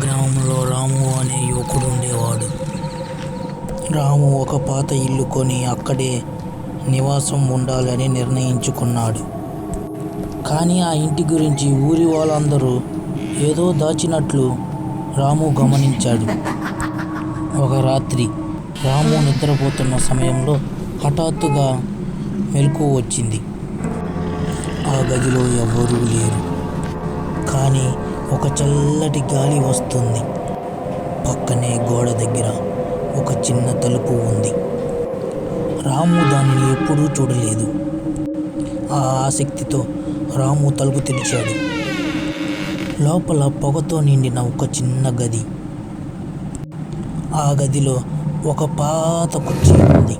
గ్రామంలో రాము అనే యువకుడు ఉండేవాడు. రాము ఒక పాత ఇల్లు కొని అక్కడే నివాసం ఉండాలని నిర్ణయించుకున్నాడు. కానీ ఆ ఇంటి గురించి ఊరి వాళ్ళందరూ ఏదో దాచినట్లు రాము గమనించాడు. ఒక రాత్రి రాము నిద్రపోతున్న సమయంలో హఠాత్తుగా మెలకువ వచ్చింది. ఆ గదిలో ఎవరూ లేరు, కానీ ఒక చల్లటి గాలి వస్తుంది. పక్కనే గోడ దగ్గర ఒక చిన్న తలుపు ఉంది. రాము దానిని ఎప్పుడూ చూడలేదు. ఆ ఆసక్తితో రాము తలుపు తెరిచాడు. లోపల పొగతో నిండిన ఒక చిన్న గది. ఆ గదిలో ఒక పాత కుర్చీ ఉంది.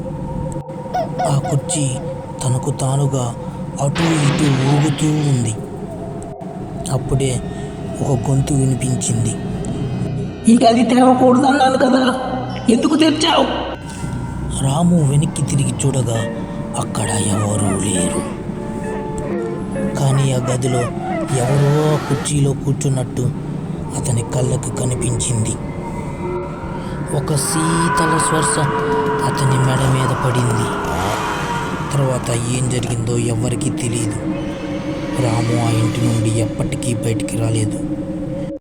ఆ కుర్చీ తనకు తానుగా అటు ఇటు ఊగుతూ ఉంది. అప్పుడే ఒక గొంతు వినిపించింది. ఈ గది తెరవకూడదన్నాను కదా, ఎందుకు తెరిచావు? రాము వెనక్కి తిరిగి చూడగా అక్కడ ఎవరూ లేరు. కానీ ఆ గదిలో ఎవరో ఆ కుర్చీలో కూర్చున్నట్టు అతని కళ్ళకు కనిపించింది. ఒక శీతల స్పర్శ అతని మెడ మీద పడింది. తర్వాత ఏం జరిగిందో ఎవ్వరికీ తెలియదు. రాము ఆ ఇంటి నుండి ఎప్పటికీ బయటికి రాలేదు.